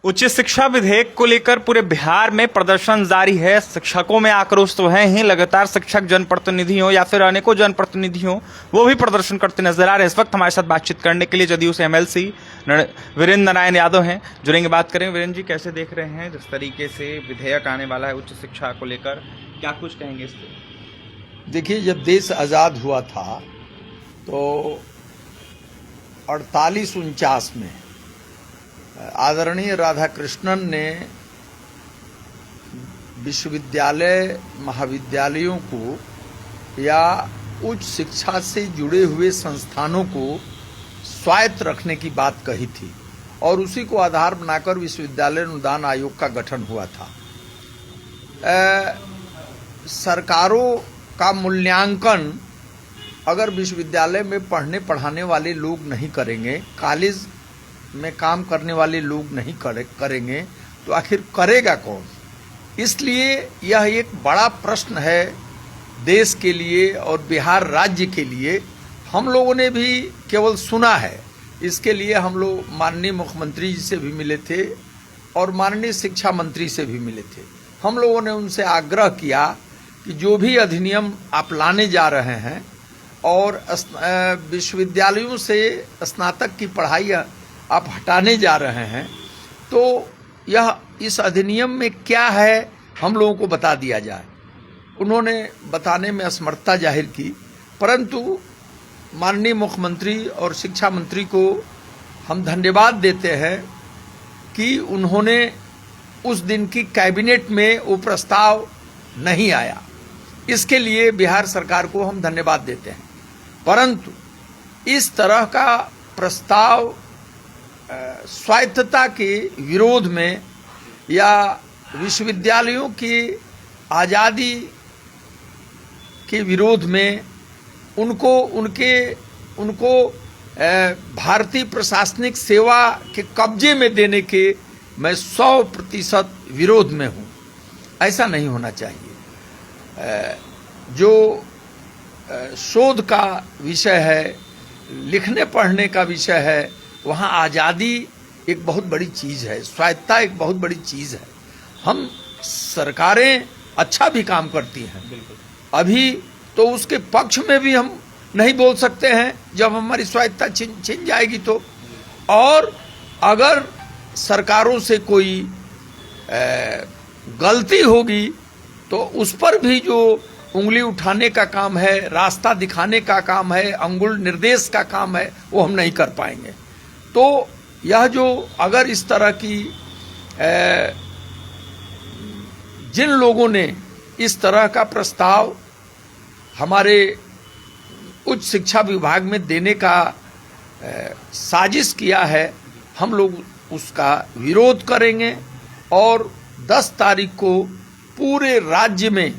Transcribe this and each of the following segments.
उच्च शिक्षा विधेयक को लेकर पूरे बिहार में प्रदर्शन जारी है। शिक्षकों में आक्रोश तो है ही, लगातार शिक्षक जनप्रतिनिधि हो या फिर अनेकों जनप्रतिनिधि हो, वो भी प्रदर्शन करते नजर आ रहे हैं। इस वक्त हमारे साथ बातचीत करने के लिए जदयू से एमएलसी वीरेंद्र नारायण यादव हैं, जुड़ेंगे, बात करेंगे। वीरेंद्र जी, कैसे देख रहे हैं जिस तरीके से विधेयक आने वाला है उच्च शिक्षा को लेकर, क्या कुछ कहेंगे इस पर? देखिए, जब देश आज़ाद हुआ था तो 48-49 में आदरणीय राधाकृष्णन ने विश्वविद्यालय महाविद्यालयों को या उच्च शिक्षा से जुड़े हुए संस्थानों को स्वायत्त रखने की बात कही थी और उसी को आधार बनाकर विश्वविद्यालय अनुदान आयोग का गठन हुआ था। सरकारों का मूल्यांकन अगर विश्वविद्यालय में पढ़ने पढ़ाने वाले लोग नहीं करेंगे, कॉलेज में काम करने वाले लोग नहीं करेंगे तो आखिर करेगा कौन? इसलिए यह एक बड़ा प्रश्न है देश के लिए और बिहार राज्य के लिए। हम लोगों ने भी केवल सुना है, इसके लिए हम लोग माननीय मुख्यमंत्री जी से भी मिले थे और माननीय शिक्षा मंत्री से भी मिले थे। हम लोगों ने उनसे आग्रह किया कि जो भी अधिनियम आप लाने जा रहे हैं और विश्वविद्यालयों से स्नातक की पढ़ाई आप हटाने जा रहे हैं, तो यह इस अधिनियम में क्या है हम लोगों को बता दिया जाए। उन्होंने बताने में असमर्थता जाहिर की, परंतु माननीय मुख्यमंत्री और शिक्षा मंत्री को हम धन्यवाद देते हैं कि उन्होंने उस दिन की कैबिनेट में वो प्रस्ताव नहीं आया। इसके लिए बिहार सरकार को हम धन्यवाद देते हैं। परंतु इस तरह का प्रस्ताव स्वायत्तता के विरोध में या विश्वविद्यालयों की आज़ादी के विरोध में उनको भारतीय प्रशासनिक सेवा के कब्जे में देने के मैं 100% विरोध में हूँ। ऐसा नहीं होना चाहिए। जो शोध का विषय है, लिखने पढ़ने का विषय है, वहाँ आज़ादी एक बहुत बड़ी चीज़ है, स्वायत्तता एक बहुत बड़ी चीज़ है। हम सरकारें अच्छा भी काम करती हैं, अभी तो उसके पक्ष में भी हम नहीं बोल सकते हैं जब हमारी स्वायत्तता छिन जाएगी तो। और अगर सरकारों से कोई गलती होगी तो उस पर भी जो उंगली उठाने का काम है, रास्ता दिखाने का काम है, अंगुल निर्देश का काम है, वो हम नहीं कर पाएंगे। तो यह जो अगर इस तरह की जिन लोगों ने इस तरह का प्रस्ताव हमारे उच्च शिक्षा विभाग में देने का साजिश किया है, हम लोग उसका विरोध करेंगे और 10 तारीख को पूरे राज्य में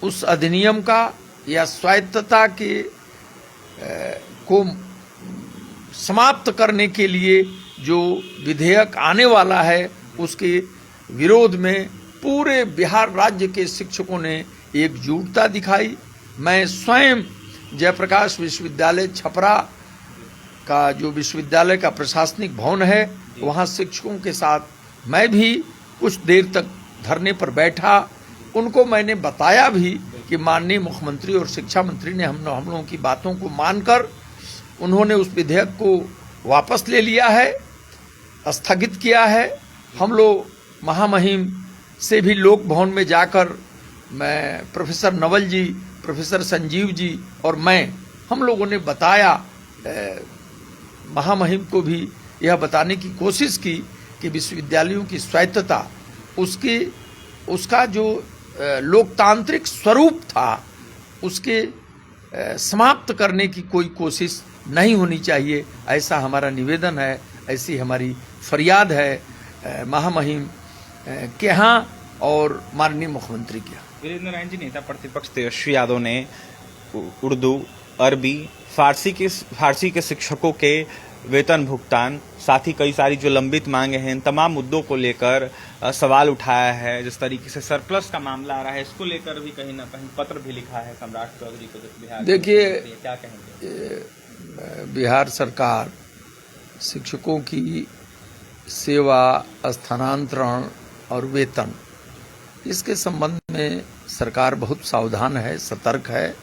उस अधिनियम का या स्वायत्तता के को समाप्त करने के लिए जो विधेयक आने वाला है उसके विरोध में पूरे बिहार राज्य के शिक्षकों ने एकजुटता दिखाई। मैं स्वयं जयप्रकाश विश्वविद्यालय छपरा का जो विश्वविद्यालय का प्रशासनिक भवन है, वहाँ शिक्षकों के साथ मैं भी कुछ देर तक धरने पर बैठा। उनको मैंने बताया भी कि माननीय मुख्यमंत्री और शिक्षा मंत्री ने हम लोगों की बातों को मानकर उन्होंने उस विधेयक को वापस ले लिया है, स्थगित किया है। हम लोग महामहिम से भी लोक भवन में जाकर मैं, प्रोफेसर नवल जी, प्रोफेसर संजीव जी और हम लोगों ने बताया, महामहिम को भी यह बताने की कोशिश की कि विश्वविद्यालयों की स्वायत्तता उसका जो लोकतांत्रिक स्वरूप था उसके समाप्त करने की कोई कोशिश नहीं होनी चाहिए। ऐसा हमारा निवेदन है, ऐसी हमारी फरियाद है महामहिम के यहाँ और माननीय मुख्यमंत्री के यहाँ। वीरेंद्र नारायण जी, नेता प्रतिपक्ष तेजस्वी यादव ने उर्दू, अरबी, फारसी के शिक्षकों के वेतन भुगतान, साथ ही कई सारी जो लंबित मांगे हैं, इन तमाम मुद्दों को लेकर सवाल उठाया है। जिस तरीके से सरप्लस का मामला आ रहा है, इसको लेकर भी कहीं ना कहीं पत्र भी लिखा है सम्राट चौधरी को बिहार। देखिए, क्या कहेंगे? बिहार सरकार शिक्षकों की सेवा, स्थानांतरण और वेतन, इसके संबंध में सरकार बहुत सावधान है, सतर्क है।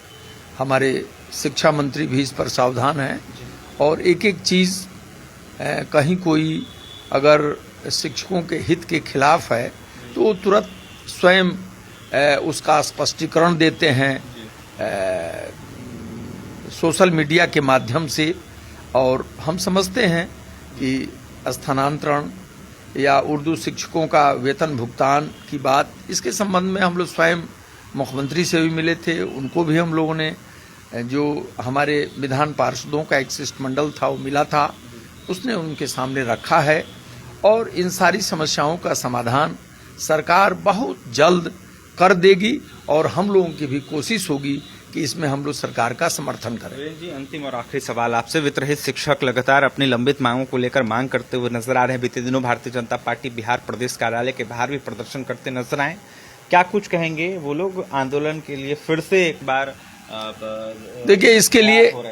हमारे शिक्षा मंत्री भी इस पर सावधान है और एक एक चीज़ कहीं कोई अगर शिक्षकों के हित के खिलाफ है तो वो तुरंत स्वयं उसका स्पष्टीकरण देते हैं सोशल मीडिया के माध्यम से। और हम समझते हैं कि स्थानांतरण या उर्दू शिक्षकों का वेतन भुगतान की बात, इसके संबंध में हम लोग स्वयं मुख्यमंत्री से भी मिले थे। उनको भी हम लोगों ने, जो हमारे विधान पार्षदों का एक शिष्टमंडल था वो मिला था, उसने उनके सामने रखा है और इन सारी समस्याओं का समाधान सरकार बहुत जल्द कर देगी और हम लोगों की भी कोशिश होगी कि इसमें हम लोग सरकार का समर्थन करें। वीरेंद्र जी, अंतिम और आखिरी सवाल आपसे। वित्तरहित शिक्षक लगातार अपनी लंबित मांगों को लेकर मांग करते हुए नजर आ रहे हैं। बीते दिनों भारतीय जनता पार्टी बिहार प्रदेश कार्यालय के बाहर भी प्रदर्शन करते नजर आए। क्या कुछ कहेंगे? वो लोग आंदोलन के लिए फिर से एक बार देखिए,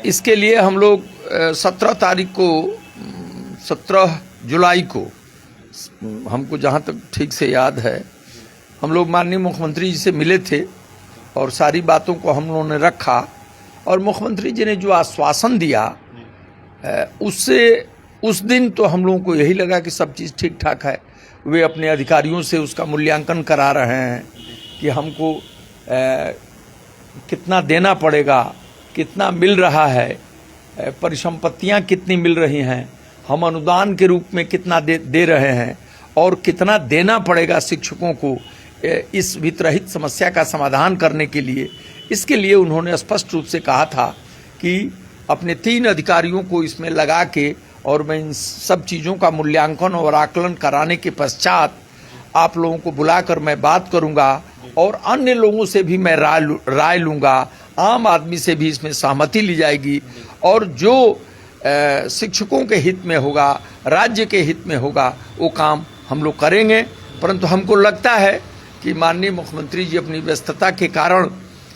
इसके लिए हम लोग 17 जुलाई को हमको जहां तक ठीक से याद है, हम लोग माननीय मुख्यमंत्री जी से मिले थे और सारी बातों को हम लोगों ने रखा और मुख्यमंत्री जी ने जो आश्वासन दिया उससे उस दिन तो हम लोगों को यही लगा कि सब चीज़ ठीक ठाक है। वे अपने अधिकारियों से उसका मूल्यांकन करा रहे हैं कि हमको कितना देना पड़ेगा, कितना मिल रहा है, परिसंपत्तियां कितनी मिल रही हैं, हम अनुदान के रूप में कितना दे रहे हैं और कितना देना पड़ेगा शिक्षकों को इस वित्तरहित समस्या का समाधान करने के लिए। इसके लिए उन्होंने स्पष्ट रूप से कहा था कि अपने 3 अधिकारियों को इसमें लगा के और मैं इन सब चीज़ों का मूल्यांकन और आकलन कराने के पश्चात आप लोगों को बुलाकर मैं बात करूंगा और अन्य लोगों से भी मैं राय लूंगा, आम आदमी से भी इसमें सहमति ली जाएगी और जो शिक्षकों के हित में होगा, राज्य के हित में होगा, वो काम हम लोग करेंगे। परंतु हमको लगता है कि माननीय मुख्यमंत्री जी अपनी व्यस्तता के कारण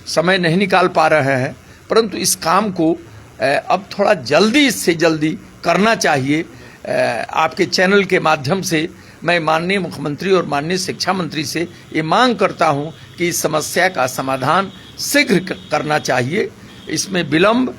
समय नहीं निकाल पा रहे हैं, परंतु इस काम को अब थोड़ा जल्दी से जल्दी करना चाहिए। आपके चैनल के माध्यम से मैं माननीय मुख्यमंत्री और माननीय शिक्षा मंत्री से ये मांग करता हूं कि इस समस्या का समाधान शीघ्र करना चाहिए। इसमें विलंब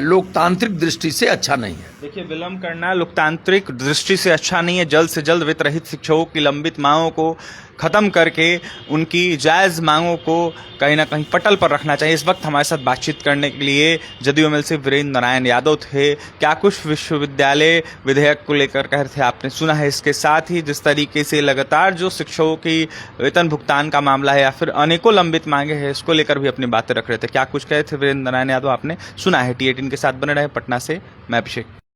लोकतांत्रिक दृष्टि से अच्छा नहीं है। देखिए, विलंब करना लोकतांत्रिक दृष्टि से अच्छा नहीं है। जल्द से जल्द वित्तरहित शिक्षकों की लंबित मांगों को खत्म करके उनकी जायज मांगों को कहीं ना कहीं पटल पर रखना चाहिए। इस वक्त हमारे साथ बातचीत करने के लिए जदयू एमएल से वीरेंद्र नारायण यादव थे। क्या कुछ विश्वविद्यालय विधेयक को लेकर कह रहे थे आपने सुना है। इसके साथ ही जिस तरीके से लगातार जो शिक्षकों की वेतन भुगतान का मामला है या फिर अनेकों लंबित मांगे हैं, इसको लेकर भी अपनी बातें रख रहे थे। क्या कुछ कहे थे वीरेंद्र नारायण यादव आपने सुना है। T18 के साथ बने रहे। पटना से मैं अभिषेक।